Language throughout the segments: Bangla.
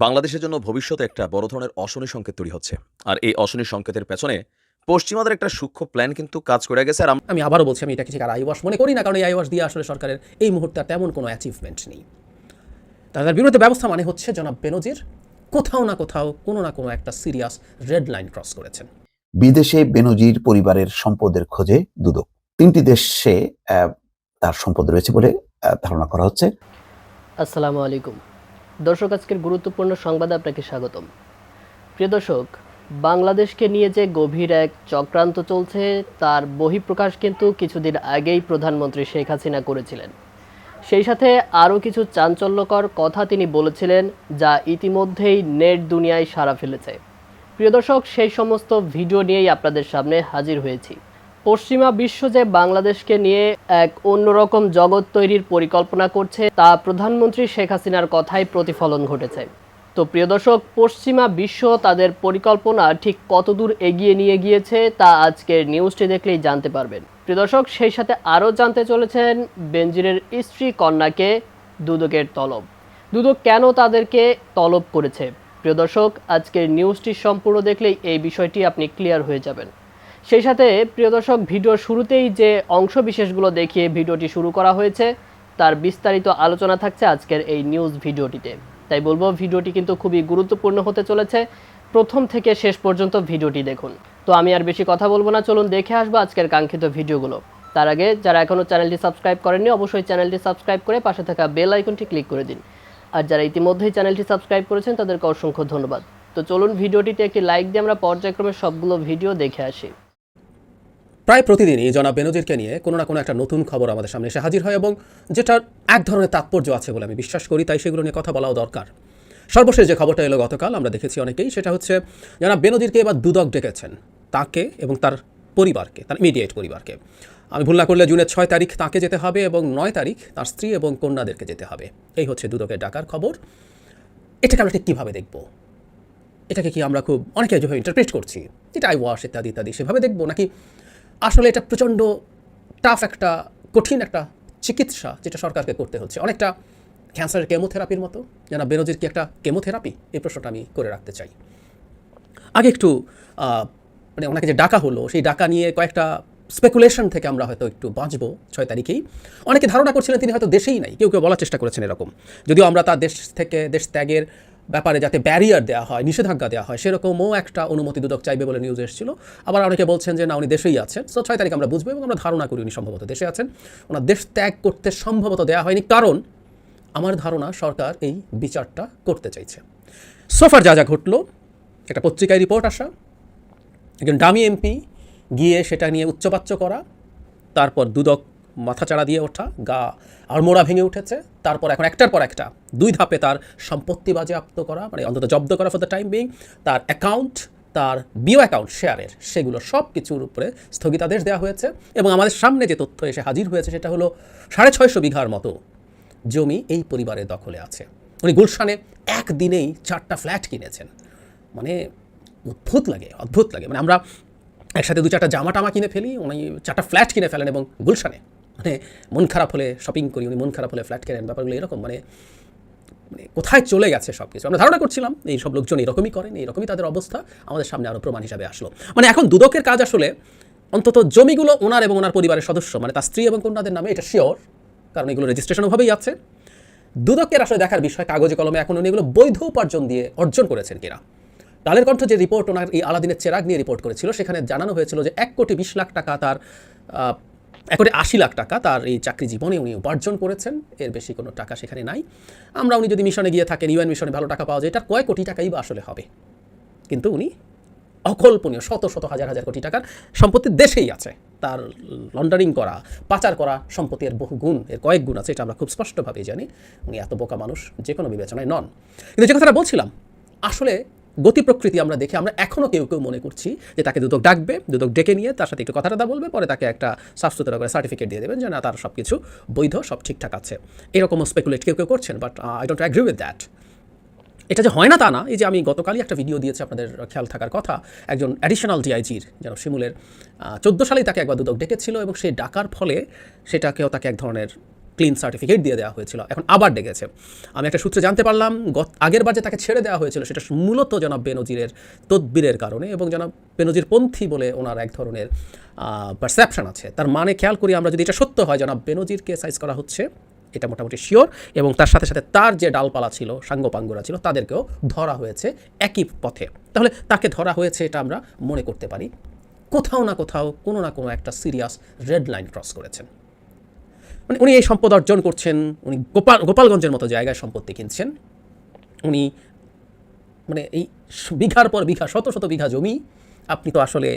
বাংলাদেশের জন্য ভবিষ্যতে একটা বড় ধরনের অশনি সংকেত তৈরি হচ্ছে। আর এই অশনি সংকেতের পেছনে পশ্চিমাদের একটা সূক্ষ্ম প্ল্যান কিন্তু কাজ করে গেছে। আর আমি আবারও বলছি, আমি এটাকে ঠিক আর আইওয়াশ মনে করি না, কারণ এই আইওয়াশ দিয়ে আসলে সরকারের এই মুহূর্তে আর তেমন কোনো অ্যাচিভমেন্ট নেই। তাদের বিরুদ্ধে ব্যবস্থা মানে হচ্ছে জনাব বেনজির কোথাও না কোথাও কোনো না কোনো একটা সিরিয়াস রেড লাইন ক্রস করেছেন। বিদেশে বেনজির পরিবারের সম্পদের খোঁজে দুদক। ৩টি দেশে তার সম্পদ রয়েছে বলে ধারণা করা হচ্ছে। আসসালামু আলাইকুম দর্শক, আজকের গুরুত্বপূর্ণ সংবাদে আপনাকে স্বাগতম। প্রিয় দর্শক, বাংলাদেশকে নিয়ে যে গভীর এক চক্রান্ত চলছে তার বহিঃপ্রকাশ কিন্তু কিছুদিন আগেই প্রধানমন্ত্রী শেখ হাসিনা করেছিলেন। সেই সাথে আরও কিছু চাঞ্চল্যকর কথা তিনি বলেছিলেন, যা ইতিমধ্যেই নেট দুনিয়ায় সাড়া ফেলেছে। প্রিয় দর্শক, সেই সমস্ত ভিডিও নিয়েই আপনাদের সামনে হাজির হয়েছি। পশ্চিমা বিশ্ব যে বাংলাদেশকে নিয়ে এক অন্যরকম জগৎ তৈরির পরিকল্পনা করছে তা প্রধানমন্ত্রী শেখ হাসিনার কথাই প্রতিফলন ঘটেছে। তো প্রিয় দর্শক, পশ্চিমা বিশ্ব তাদের পরিকল্পনা ঠিক কতদূর এগিয়ে নিয়ে গিয়েছে তা আজকের নিউজটি দেখলেই জানতে পারবেন। প্রিয় দর্শক, সেই সাথে আরও জানতে চলেছেন বেনজিরের স্ত্রী কন্যাকে দুদকের তলব। দুদক কেন তাদেরকে তলব করেছে? প্রিয় দর্শক, আজকের নিউজটি সম্পূর্ণ দেখলেই এই বিষয়টি আপনি ক্লিয়ার হয়ে যাবেন। সেই সাথে প্রিয় দর্শক, ভিডিওর শুরুতেই যে অংশ বিশেষগুলো দেখিয়ে ভিডিওটি শুরু করা হয়েছে তার বিস্তারিত আলোচনা থাকছে আজকের এই নিউজ ভিডিওটিতে। তাই বলবো, ভিডিওটি কিন্তু খুবই গুরুত্বপূর্ণ হতে চলেছে। প্রথম থেকে শেষ পর্যন্ত ভিডিওটি দেখুন। তো আমি আর বেশি কথা বলবো না, চলুন দেখে আসবো আজকের কাঙ্ক্ষিত ভিডিওগুলো। তার আগে যারা এখনও চ্যানেলটি সাবস্ক্রাইব করেননি অবশ্যই চ্যানেলটি সাবস্ক্রাইব করে পাশে থাকা বেল আইকনটি ক্লিক করে দিন। আর যারা ইতিমধ্যেই চ্যানেলটি সাবস্ক্রাইব করেছেন তাদেরকে অসংখ্য ধন্যবাদ। তো চলুন ভিডিওটিতে একটি লাইক দিয়ে আমরা পর্যায়ক্রমে সবগুলো ভিডিও দেখে আসি। প্রায় প্রতিদিনই জনাব বেনজিরকে নিয়ে কোনো না কোনো একটা নতুন খবর আমাদের সামনে এসে হাজির হয় এবং যেটার এক ধরনের তাৎপর্য আছে বলে আমি বিশ্বাস করি, তাই সেগুলো নিয়ে কথা বলাও দরকার। সর্বশেষ যে খবরটা এলো গতকাল, আমরা দেখেছি অনেকেই, সেটা হচ্ছে জনাব বেনজিরকে এবার দুদক ডেকেছেন, তাকে এবং তার পরিবারকে, তার ইমিডিয়েট পরিবারকে। আমি ভুল না করলে জুনের 6 তারিখ তাকে যেতে হবে এবং 9 তারিখ তার স্ত্রী এবং কন্যাদেরকে যেতে হবে। এই হচ্ছে দুদকের ডাকার খবর। এটাকে আমরা ঠিক কীভাবে দেখব? এটাকে কি আমরা খুব অনেকে যেভাবে ইন্টারপ্রেট করছি, এটা আই ওয়াশ ইত্যাদি ইত্যাদি, সেভাবে দেখব, নাকি আসলে এটা প্রচণ্ড টাফ একটা কঠিন একটা চিকিৎসা যেটা সরকারকে করতে হচ্ছে, অনেকটা ক্যান্সারের কেমোথেরাপির মতো? যেন বেনজির কি একটা কেমোথেরাপি? এই প্রশ্নটা আমি করে রাখতে চাই। আগে একটু মানে ওনাকে যে ডাকা হলো, সেই ডাকা নিয়ে কয়েকটা স্পেকুলেশন থেকে আমরা হয়তো একটু বাঁচবো। 6 তারিখেই অনেকে ধারণা করছিলেন তিনি হয়তো দেশেই নাই, কেউ কেউ বলার চেষ্টা করেছেন এরকম। যদিও আমরা তার দেশ থেকে দেশ ত্যাগের ব্যাপারে যাতে ব্যারিয়ার দেওয়া হয়, নিষেধাজ্ঞা দেওয়া হয়, সেরকমও একটা অনুমতি দুদক চাইবে বলে নিউজ এসেছিল। আবার অনেকে বলছেন যে না, উনি দেশেই আছেন। সো 6 তারিখ আমরা বুঝবো এবং আমরা ধারণা করি উনি সম্ভবত দেশে আছেন। ওনার দেশ ত্যাগ করতে সম্ভবত দেওয়া হয়নি, কারণ আমার ধারণা সরকার এই বিচারটা করতে চাইছে। সোফার যা যা ঘটলো, একটা পত্রিকায় রিপোর্ট আসা, একজন ডামি এমপি গিয়ে সেটা নিয়ে উচ্চবাচ্য করা, তারপর দুদক মাথাচাড়া দিয়ে ওঠা, গা আড়মোড়া ভেঙে উঠেছে, তারপর এখন একটার পর একটা 2 ধাপে তার সম্পত্তি বাজেয়াপ্ত করা, মানে অন্তত জব্দ করা ফর দ্য টাইম বিং, তার অ্যাকাউন্ট, তার বিও অ্যাকাউন্ট শেয়ারের, সেগুলো সব কিছুর উপরে স্থগিতাদেশ দেওয়া হয়েছে। এবং আমাদের সামনে যে তথ্য এসে হাজির হয়েছে সেটা হলো 650 বিঘার মতো জমি এই পরিবারের দখলে আছে। উনি গুলশানে একদিনেই 4টা ফ্ল্যাট কিনেছেন। মানে অদ্ভুত লাগে। মানে আমরা একসাথে 2-4টা জামা টামা কিনে ফেলি, উনি 4টা ফ্ল্যাট কিনে ফেলেন এবং গুলশানে। মানে মন খারাপ হলে শপিং করি, উনি মন খারাপ হলে ফ্ল্যাট কেনেন। ব্যাপারগুলো এরকম, মানে কোথায় চলে গেছে সব কিছু। আমরা ধারণা করছিলাম এই সব লোকজন এরকমই করেন, এরকমই তাদের অবস্থা। আমাদের সামনে আরও প্রমাণ হিসাবে আসলো। মানে এখন দুদকের কাজ আসলে অন্তত জমিগুলো ওনার এবং ওনার পরিবারের সদস্য, মানে তার স্ত্রী এবং কন্যাদের নামে, এটা শিওর, কারণ এগুলো রেজিস্ট্রেশনভাবেই আছে। দুদকের আসলে দেখার বিষয় কাগজে কলমে এখন উনি এগুলো বৈধ উপার্জন দিয়ে অর্জন করেছেন কিনা। কালের কণ্ঠ যে রিপোর্ট ওনার এই আলাদিনের চেরাগ নিয়ে রিপোর্ট করেছিল, সেখানে জানানো হয়েছিল যে 1,20,00,000 টাকা তার 1,80,00,000 টাকা তার এই চাকরি জীবনে উনি উপার্জন করেছেন। এর বেশি কোনো টাকা সেখানে নাই। আমরা উনি যদি মিশনে গিয়ে থাকেন, ইউএন মিশনে ভালো টাকা পাওয়া যায়, এটার কয়েক কোটি টাকাই বা আসলে হবে। কিন্তু উনি অকল্পনীয় শত শত হাজার হাজার কোটি টাকার সম্পত্তি দেশেই আছে। তার লন্ডারিং করা, পাচার করা সম্পত্তির বহু গুণ, এর কয়েক গুণ আছে, এটা আমরা খুব স্পষ্টভাবেই জানি। উনি এত বোকা মানুষ যে কোনো বিবেচনায় নন। কিন্তু যে কথাটা বলছিলাম, আসলে গতি প্রকৃতি আমরা দেখে আমরা এখনও কেউ কেউ মনে করছি যে তাকে দুদক ডাকবে, দুদক ডেকে নিয়ে তার সাথে একটু কথা বলবে, পরে তাকে একটা সাফ সুতরা করে সার্টিফিকেট দিয়ে দেবেন যে না, তার সব কিছু বৈধ, সব ঠিকঠাক আছে। এরকমও স্পেকুলেট কেউ কেউ করছেন, but I don't agree with that. এটা যে হয় না তা না। এই যে আমি গতকালই একটা ভিডিও দিয়েছি, আপনাদের খেয়াল থাকার কথা, একজন অ্যাডিশনাল ডিআইজির, যেন শিমুলের 14 সালেই তাকে একবার দুদক ডেকেছিল এবং সেই ডাকার ফলে সেটাকেও তাকে এক ধরনের ক্লিন সার্টিফিকেট দিয়ে দেওয়া হয়েছিল, এখন আবার ডেকেছে। আমি একটা সূত্রে জানতে পারলাম আগের বার যে তাকে ছেড়ে দেওয়া হয়েছিল সেটা মূলত জনাব বেনজিরের তদবিরের কারণে, এবং জনাব বেনজির পন্থী বলে ওনার এক ধরনের পারসেপশন আছে। তার মানে খেয়াল করি আমরা, যদি এটা সত্য হয় জনাব বেনজিরকে সাইজ করা হচ্ছে, এটা মোটামুটি শিওর, এবং তার সাথে সাথে তার যে ডালপালা ছিল, সাঙ্গপাঙ্গরা ছিল, তাদেরকেও ধরা হয়েছে একই পথে। তাহলে তাকে ধরা হয়েছে এটা আমরা মনে করতে পারি কোথাও না কোথাও কোনো না কোনো একটা সিরিয়াস রেড লাইন ক্রস করেছেন। মানে উনি এই সম্পদ অর্জন করছেন, উনি গোপালগঞ্জের মতো জায়গায় সম্পত্তি কিনছেন, উনি মানে এই বিঘার পর বিঘা, শত শত বিঘা জমি আপনি তো আসলে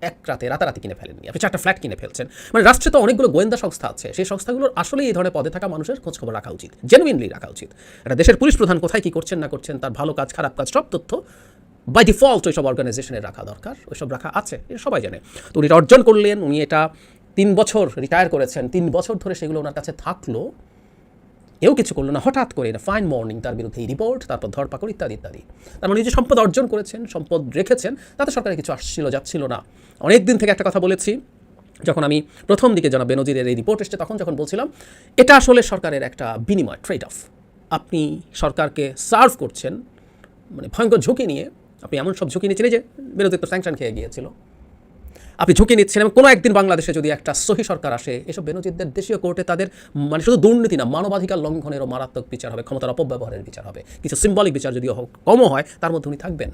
এক রাতে রাতারাতি কিনে ফেলেননি, আপনি 4টা ফ্ল্যাট কিনে ফেলছেন। মানে রাষ্ট্রে তো অনেকগুলো গোয়েন্দা সংস্থা আছে, সেই সংস্থাগুলোর আসলে এই ধরনের পদে থাকা মানুষের খোঁজখবর রাখা উচিত, জেনুইনলি রাখা উচিত। একটা দেশের পুলিশ প্রধান কোথায় কী করছেন না করছেন, তার ভালো কাজ খারাপ কাজ সব তথ্য বাই ডিফল্ট ওইসব অর্গানাইজেশনের রাখা দরকার, ওইসব রাখা আছে, এটা সবাই জানে। তো উনি অর্জন করলেন, উনি এটা 3 বছর রিটায়ার করেছেন, 3 বছর ধরে সেগুলো ওনার কাছে থাকলো, এও কিছু করলো না। হঠাৎ করে ফাইন মর্নিং তার বিরুদ্ধে রিপোর্ট, তারপর ধরপাকড় ইত্যাদি ইত্যাদি। তার মানে যে সম্পদ অর্জন করেছেন, সম্পদ রেখেছেন, তাতে সরকারের কিছু আসছিল যাচ্ছিল না। অনেক দিন থেকে একটা কথা বলেছি, যখন আমি প্রথম দিকে জনাব বেনজিরের এই রিপোর্ট এসছে তখন যখন বলছিলাম এটা আসলে সরকারের একটা বিনিময়, ট্রেড অফ। আপনি সরকারকে সার্ভ করছেন, মানে ভয়ঙ্কর ঝুঁকি নিয়ে, আপনি এমন সব ঝুঁকি নিচ্ছেন, যে বিরোধী তো স্যাংশন খেয়ে গিয়েছিল, আপনি ঝুঁকি নিচ্ছেন। এবং কোনো একদিন বাংলাদেশে যদি একটা সহি সরকার আসে, এসব বেনজিরদের দেশীয় কোর্টে তাদের মানে শুধু দুর্নীতি না, মানবাধিকার লঙ্ঘনেরও মারাত্মক বিচার হবে, ক্ষমতার অপব্যবহারের বিচার হবে, কিছু সিম্বলিক বিচার যদিও কমও হয়, তার মধ্যে উনি থাকবেন।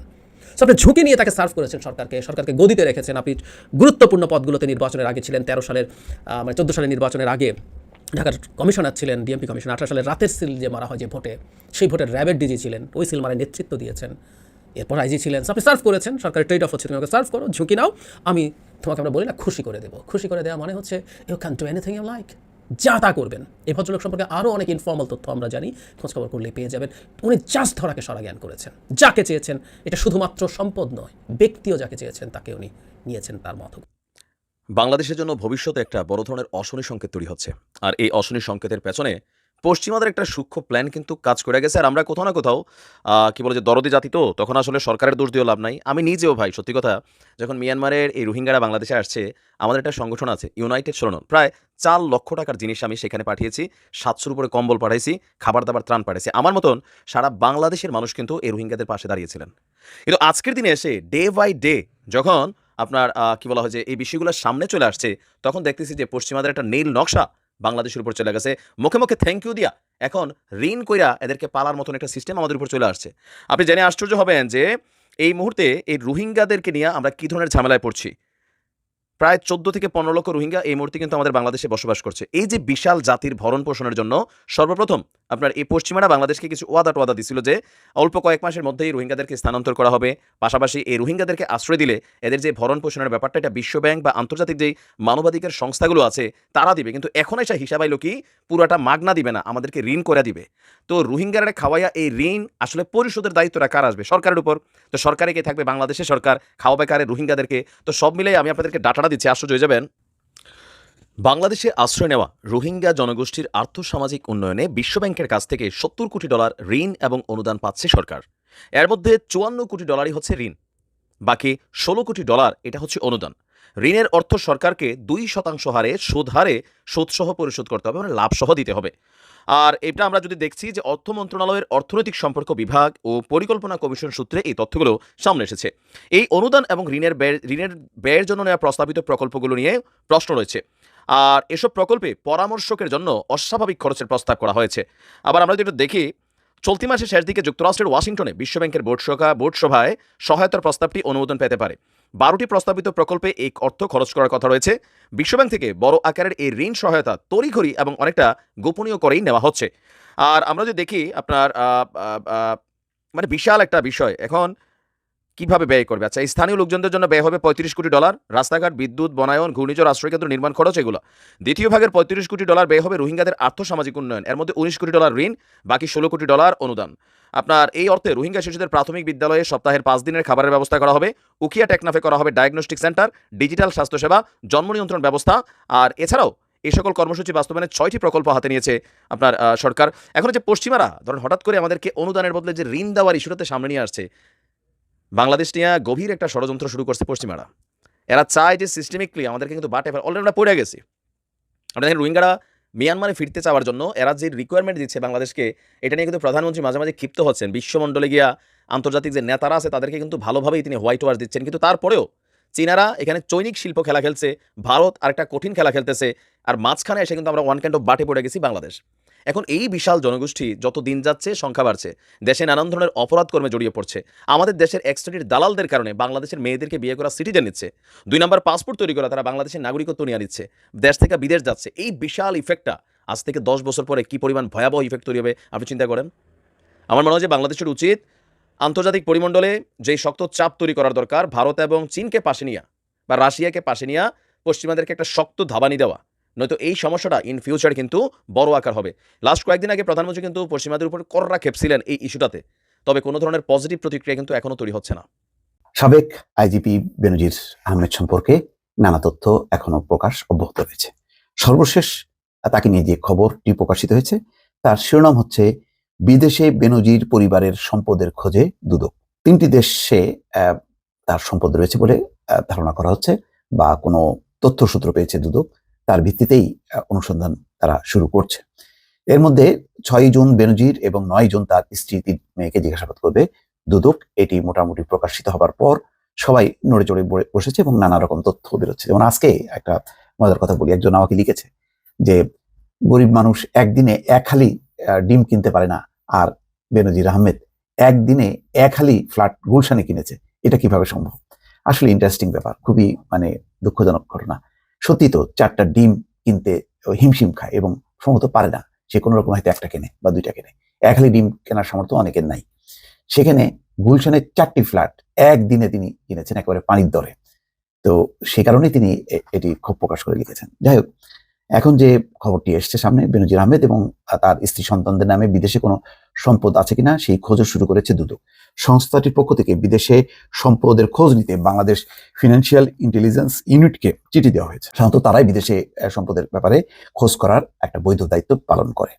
সো আপনি ঝুঁকি নিয়ে তাকে সার্ভ করেছেন, সরকারকে গদিতে রেখেছেন। আপনি গুরুত্বপূর্ণ পদগুলোতে নির্বাচনের আগে ছিলেন, 13 সালের মানে 14 সালের নির্বাচনের আগে ঢাকার কমিশনার ছিলেন, ডিএমপি কমিশনার। 18 সালের রাতের সিল যে মারা হয় যে ভোটে, সেই ভোটের র্যাবের ডিজি ছিলেন, ওই সিল মারার নেতৃত্ব দিয়েছেন। এরপর আইজি ছিলেন। আপনি সার্ভ করেছেন, সরকারের ট্রেড অফ হচ্ছে তুমি আমাকে সার্ভ করো, ঝুঁকি নাও, আমি তোমাকে আমরা বলি না খুশি করে দেবো। খুশি করে দেওয়া মানে হচ্ছে you can do anything you like, যা তা করবেন। এই ভদ্রলোক সম্পর্কে আরও অনেক ইনফর্মাল তথ্য আমরা জানি, খোঁজখবর করলেই পেয়ে যাবেন। উনি জাস্ট ধরাকে সরা জ্ঞান করেছেন, যাকে চেয়েছেন, এটা শুধুমাত্র সম্পদ নয়, ব্যক্তিও যাকে চেয়েছেন তাকে উনি নিয়েছেন তার মতো। বাংলাদেশের জন্য ভবিষ্যতে একটা বড় ধরনের অশনি সংকেত তৈরি হচ্ছে, আর এই অশনি সংকেতের পেছনে পশ্চিমাদের একটা সূক্ষ্ম প্ল্যান কিন্তু কাজ করে গেছে। আর আমরা কোথাও না কোথাও কি বলে যে দরদি জাতি, তো তখন আসলে সরকারের দোষ দিয়েও লাভ নাই। আমি নিজেও ভাই সত্যি কথা, যখন মিয়ানমারের এই রোহিঙ্গারা বাংলাদেশে আসছে, আমাদের একটা সংগঠন আছে ইউনাইটেড শরণ, প্রায় 4 লক্ষ টাকার জিনিস আমি সেখানে পাঠিয়েছি, 700-র উপরে কম্বল পাঠাইছি, খাবার দাবার ত্রাণ পাঠিয়েছি। আমার মতন সারা বাংলাদেশের মানুষ কিন্তু এই রোহিঙ্গাদের পাশে দাঁড়িয়েছিলেন। কিন্তু আজকের দিনে এসে ডে বাই ডে যখন আপনার কি বলা হয় যে এই বিষয়গুলোর সামনে চলে আসছে, তখন দেখতেছি যে পশ্চিমাদের একটা নীল নকশা বাংলাদেশের উপর চলে গেছে। মুখে মুখে থ্যাংক ইউ দিয়া এখন ঋণ কইরা এদেরকে পালার মতন একটা সিস্টেম আমাদের উপর চলে আসছে। আপনি জেনে আশ্চর্য হবেন যে এই মুহূর্তে এই রোহিঙ্গাদেরকে নিয়ে আমরা কী ধরনের ঝামেলায় পড়ছি। প্রায় 14 থেকে 15 লক্ষ রোহিঙ্গা এই মুহূর্তে কিন্তু আমাদের বাংলাদেশে বসবাস করছে। এই যে বিশাল জাতির ভরণ পোষণের জন্য সর্বপ্রথম আপনার এই পশ্চিমারা বাংলাদেশকে কিছু ওয়াদা দিছিল যে অল্প কয়েক মাসের মধ্যেই রোহিঙ্গাদেরকে স্থানান্তর করা হবে, পাশাপাশি এই রোহিঙ্গাদেরকে আশ্রয় দিলে এদের যে ভরণ পোষণের ব্যাপারটা, এটা বিশ্বব্যাংক বা আন্তর্জাতিক যেই মানবাধিকার সংস্থাগুলো আছে তারা দিবে। কিন্তু এখন এসে হিসাব আইলো কি, পুরাটা মাগনা দিবে না, আমাদেরকে ঋণ করে দিবে। তো রোহিঙ্গারা খাওয়াইয়া এই ঋণ আসলে পরিশোধের দায়িত্বটা কার আসবে? সরকারের উপর। তো সরকারে কে থাকবে? বাংলাদেশের সরকার। খাওয়াবে কারে? রোহিঙ্গাদেরকে। তো সব মিলে আমি আপনাদেরকে ডাটাটা দিচ্ছি, আশ্চর্য হয়ে যাবেন। বাংলাদেশে আশ্রয় নেওয়া রোহিঙ্গা জনগোষ্ঠীর আর্থসামাজিক উন্নয়নে বিশ্বব্যাংকের কাছ থেকে $70 কোটি ঋণ এবং অনুদান পাচ্ছে সরকার। এর মধ্যে $54 কোটি হচ্ছে ঋণ, বাকি $16 কোটি এটা হচ্ছে অনুদান। ঋণের অর্থ সরকারকে 2% হারে সুদসহ পরিশোধ করতে হবে, মানে লাভসহ দিতে হবে। আর এটা আমরা যদি দেখছি যে অর্থ মন্ত্রণালয়ের অর্থনৈতিক সম্পর্ক বিভাগ ও পরিকল্পনা কমিশন সূত্রে এই তথ্যগুলো সামনে এসেছে। এই অনুদান এবং ঋণের ব্যয়ের জন্য নেওয়া প্রস্তাবিত প্রকল্পগুলো নিয়ে প্রশ্ন রয়েছে। আর এসব প্রকল্পে পরামর্শকের জন্য অস্বাভাবিক খরচের প্রস্তাব করা হয়েছে। আবার আমরা যদি দেখি, চলতি মাসের শেষ দিকে যুক্তরাষ্ট্রের ওয়াশিংটনে বিশ্বব্যাংকের বোর্ড সভায় সহায়তার প্রস্তাবটি অনুমোদন পেতে পারে। 12টি প্রস্তাবিত প্রকল্পে এই অর্থ খরচ করার কথা রয়েছে। বিশ্বব্যাংক থেকে বড় আকারের এই ঋণ সহায়তা তড়িঘড়ি এবং অনেকটা গোপনীয় করেই নেওয়া হচ্ছে। আর আমরা যদি দেখি আপনার মানে বিশাল একটা বিষয়, এখন কিভাবে ব্যয় করবে? আচ্ছা, স্থানীয় লোকজনদের জন্য ব্যয় হবে $35 কোটি, রাস্তাঘাট, বিদ্যুৎ, বনায়ন, ঘূর্ণিঝড় আশ্রয়কেন্দ্র নির্মাণ খরচ এগুলো। দ্বিতীয় ভাগের $35 কোটি ব্যয় হবে রোহিঙ্গাদের আর্থসামাজিক উন্নয়ন। এর মধ্যে $19 কোটি ঋণ, বাকি $16 কোটি অনুদান। আপনার এই অর্থে রোহিঙ্গা শিশুদের প্রাথমিক বিদ্যালয়ে সপ্তাহের 5 দিনের খাবারের ব্যবস্থা করা হবে। উখিয়া টেকনাফে করা হবে ডায়াগনস্টিক সেন্টার, ডিজিটাল স্বাস্থ্যসেবা, জন্ম নিয়ন্ত্রণ ব্যবস্থা। আর এছাড়াও এই সকল কর্মসূচি বাস্তবায়নের 6টি প্রকল্প হাতে নিয়েছে আপনার সরকার। এখন যে পশ্চিমারা ধরেন হঠাৎ করে আমাদেরকে অনুদানের বদলে যে ঋণ দেওয়ার ইস্যুটাতে সামনে নিয়ে আসছে, বাংলাদেশ নিয়ে গভীর একটা ষড়যন্ত্র শুরু করছে পশ্চিমারা। এরা চায় যে সিস্টেমিকলি আমাদেরকে কিন্তু বাটে অলরেডি আমরা পড়ে গেছি। আমরা দেখেন রোহিঙ্গারা মিয়ানমারে ফিরতে চাওয়ার জন্য এরা যে রিকোয়ারমেন্ট দিচ্ছে বাংলাদেশকে, এটা নিয়ে কিন্তু প্রধানমন্ত্রী মাঝে মাঝে ক্ষিপ্ত হচ্ছেন। বিশ্বমণ্ডলে গিয়া আন্তর্জাতিক যে নেতারা আছে তাদেরকে কিন্তু ভালোভাবেই তিনি হোয়াইট ওয়াশ দিচ্ছেন, কিন্তু তারপরেও চীনারা এখানে চৈনিক শিল্প খেলা খেলছে, ভারত আরেকটা কঠিন খেলা খেলতেছে, আর মাঝখানে এসে কিন্তু আমরা ওয়ান কাইন্ড অফ বাটে পড়ে গেছি বাংলাদেশ। এখন এই বিশাল জনগোষ্ঠী যত দিন যাচ্ছে সংখ্যা বাড়ছে, দেশে নানান ধরনের অপরাধ কর্মে জড়িয়ে পড়ছে, আমাদের দেশের এক্সট্রেটেড দালালদের কারণে বাংলাদেশের মেয়েদেরকে বিয়ে করা সিটিজেন নিচ্ছে, 2 নম্বর পাসপোর্ট তৈরি করা তারা বাংলাদেশের নাগরিকত্ব নিয়ে নিচ্ছে, দেশ থেকে বিদেশ যাচ্ছে। এই বিশাল ইফেক্টটা আজ থেকে 10 বছর পরে কি পরিমাণ ভয়াবহ ইফেক্ট তৈরি হবে আপনি চিন্তা করেন। আমার মনে হয় যে বাংলাদেশের উচিত আন্তর্জাতিক পরিমণ্ডলে যেই শক্ত চাপ তৈরি করার দরকার, ভারত এবং চীনকে পাশে নিয়ে বা রাশিয়াকে পাশে নিয়ে পশ্চিমাদেরকে একটা শক্ত ধাবানি দেওয়া, নয়তো এই সমস্যাটা ইন ফিউচার কিন্তু বড় আকার হবে। লাস্ট কয়েকদিন আগে প্রধানমন্ত্রী কিন্তু পশ্চিমাদের উপর কররা খেপছিলেন এই ইস্যুটাতে, তবে কোনো ধরনের পজিটিভ প্রতিক্রিয়া কিন্তু এখনো তৈরি হচ্ছে না। সাবেক আইজিপি বেনজির আহমেদ সম্পর্কে নানা তথ্য এখনো প্রকাশ অব্যাহত রয়েছে। সর্বশেষ তাকে নিয়ে যে খবরটি প্রকাশিত হয়েছে তার শিরোনাম হচ্ছে বিদেশে বেনজির পরিবারের সম্পদের খোঁজে দুদক। 3টি দেশে তার সম্পদ রয়েছে বলে ধারণা করা হচ্ছে বা কোনো তথ্যসূত্র পেয়েছে দুদক, তার ভিত্তিতেই অনুসন্ধান তারা শুরু করছে। এর মধ্যে 6 জুন বেনজির এবং 9 জুন তার স্ত্রী 3 মেয়েকে জিজ্ঞাসাবাদ করবে দুদক। এটি মোটামুটি প্রকাশিত হবার পর সবাই নড়ে চড়ে বসেছে এবং নানা রকম তথ্য বেরোচ্ছে। যেমন আজকে একটা মজার কথা বলি, একজন আমাকে লিখেছে যে গরিব মানুষ একদিনে 1 হালি ডিম কিনতে পারে না, আর বেনজির আহমেদ একদিনে 1 হালি ফ্ল্যাট গুলশানে কিনেছে, এটা কিভাবে সম্ভব? আসলে ইন্টারেস্টিং ব্যাপার, খুবই দুঃখজনক ঘটনা। সত্যি তো 4টা ডিম কিনতে হিমশিম খায় এবং সম্ভবত পারে না, সে কোনো রকম হয়তো 1টা কেনে বা 2টা কেনে। 1 হালি ডিম কেনার সামর্থ্য অনেকের নাই। সেখানে গুলশানের 4টি ফ্ল্যাট একদিনে তিনি কিনেছেন একেবারে পানির দরে। তো সে কারণে তিনি এটি ক্ষোভ প্রকাশ করে লিখেছেন। যাই হোক, এখন যে খবরটি এসছে সামনে, বেনজির আহমেদ এবং তার স্ত্রী সন্তানদের নামে বিদেশে কোনো সম্পদ আছে কিনা সেই খোঁজও শুরু করেছে দুদক। সংস্থাটির পক্ষ থেকে বিদেশে সম্পদের খোঁজ নিতে বাংলাদেশ ফিনান্সিয়াল ইন্টেলিজেন্স ইউনিটকে চিঠি দেওয়া হয়েছে। সাধারণত তারাই বিদেশে সম্পদের ব্যাপারে খোঁজ করার একটা বৈধ দায়িত্ব পালন করে।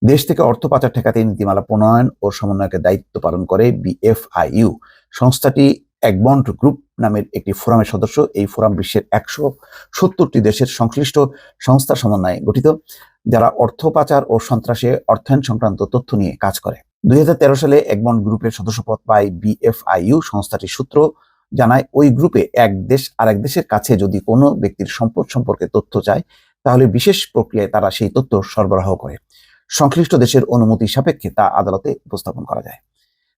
দেশ থেকে অর্থ পাচার ঠেকাতে নীতিমালা প্রণয়ন ও সমন্বয়কের দায়িত্ব পালন করে বিএফআইইউ। সংস্থাটি একবন্ড গ্রুপ নামের একটি ফোরামের সদস্য। এই ফোরাম বিশ্বের 170টি দেশের সংশ্লিষ্ট সংস্থার সমন্বয়ে গঠিত, যারা অর্থ পাচার ও সন্ত্রাসে অর্থায়ন সংক্রান্ত তথ্য নিয়ে কাজ করে। 2013 সালে একবন্ড গ্রুপের সদস্যপদ পায় বিএফআইইউ। সংস্থাটির সূত্র জানায়, ওই গ্রুপে এক দেশ আরেক দেশের কাছে যদি কোনো ব্যক্তির সম্পদ সম্পর্কে তথ্য চায়, তাহলে বিশেষ প্রক্রিয়ায় তারা সেই তথ্য সরবরাহ করে। সংশ্লিষ্ট দেশের অনুমতি সাপেক্ষে তা আদালতে উপস্থাপন করা যায়।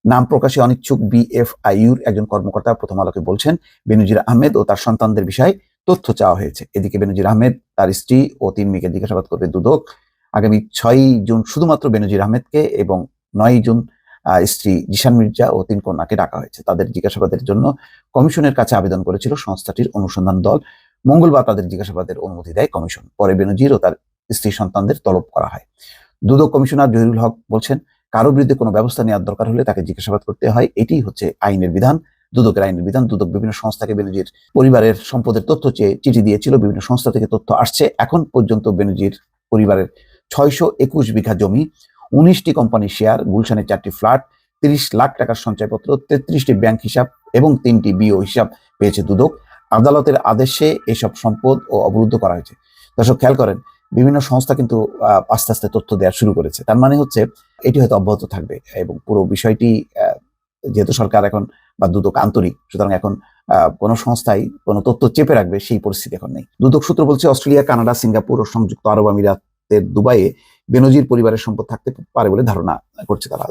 নাম প্রকাশে অনিচ্ছুক বিএফআইইউর একজন কর্মকর্তা প্রথম আলোকে বলছেন, বেনজির আহমেদ ও তার সন্তানদের বিষয়ে তথ্য চাওয়া হয়েছে। এদিকে বেনজির আহমেদ, তার স্ত্রী ও 3 মেয়েকে জিজ্ঞাসাবাদ করবে দুদক। আগামী 6 জুন শুধুমাত্র বেনজির আহমেদকে এবং 9 জুন স্ত্রী জিশান মির্জা ও 3 কন্যাকে ডাকা হয়েছে। তাদের জিজ্ঞাসাবাদের জন্য কমিশনের কাছে আবেদন করেছিল সংস্থাটির অনুসন্ধান দল। মঙ্গলবার তাদের জিজ্ঞাসাবাদের অনুমতি দেয় কমিশন। পরে বেনজির ও তার স্ত্রী সন্তানদের তলব করা হয়। দুদক কমিশনার জহিরুল হক বলছেন, কারো বিরুদ্ধে কোনো ব্যবস্থা নেওয়ার দরকার হলে তাকে জিজ্ঞাসাবাদ করতে হয়, এটি হচ্ছে আইনের বিধান, দুদকের আইনের বিধান। দুদক বিভিন্ন সংস্থাকে বেনজির পরিবারের সম্পদের তথ্য চেয়ে চিঠি দিয়েছিল, বিভিন্ন সংস্থা থেকে তথ্য আসছে। এখন পর্যন্ত বেনজির পরিবারের 621 বিঘা জমি, 19টি কোম্পানির শেয়ার, গুলশানের 4টি ফ্ল্যাট, 30 লাখ টাকার সঞ্চয়পত্র, 33টি ব্যাংক হিসাব এবং 3টি বিও হিসাব পেয়েছে দুদক। আদালতের আদেশে এসব সম্পদ ও অবরুদ্ধ করা হয়েছে। দর্শক খেয়াল করেন, বিভিন্ন সংস্থা কিন্তু আস্তে আস্তে তথ্য দেওয়া শুরু করেছে। তার মানে হচ্ছে এটি হয়তো অব্যাহত থাকবে এবং পুরো বিষয়টি যেহেতু সরকার এখন বা দুদক আন্তরিক, সুতরাং এখন কোনো সংস্থাই কোনো তথ্য চেপে রাখবে সেই পরিস্থিতি এখন নেই। দুদক সূত্র বলছে, অস্ট্রেলিয়া, কানাডা, সিঙ্গাপুর ও সংযুক্ত আরব আমিরাতের দুবাইয়ে বেনজির পরিবারের সম্পদ থাকতে পারে বলে ধারণা করছে তারা।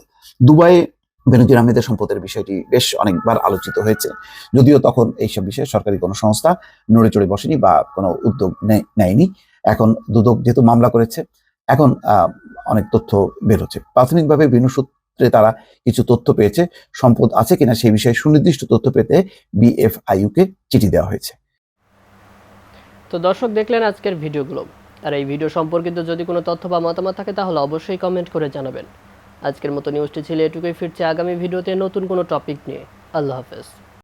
দুবাইয়ে বেনজির আহমেদের সম্পদের বিষয়টি বেশ অনেকবার আলোচিত হয়েছে, যদিও তখন এইসব বিষয়ে সরকারি কোনো সংস্থা নড়ে চড়ে বসেনি বা কোনো উদ্যোগ নেয়নি। এখন দুদক যেহেতু মামলা করেছে, এখন অনেক তথ্য বের হচ্ছে। প্রাথমিকভাবে বিভিন্ন সূত্রে তারা কিছু তথ্য পেয়েছে, সম্পদ আছে কিনা সেই বিষয়ে সুনির্দিষ্ট তথ্য পেতে বিএফআইইউকে চিঠি দেওয়া হয়েছে। তো দর্শক, দেখলেন আজকের ভিডিওগুলো। আর এই ভিডিও সম্পর্কিত যদি কোনো তথ্য বা মতামত থাকে তাহলে অবশ্যই কমেন্ট করে জানাবেন। আজকের মতো নিউজটি ছিল এটুকুই, ফিরছে আগামী ভিডিওতে নতুন কোনো টপিক নিয়ে। আল্লাহ হাফেজ।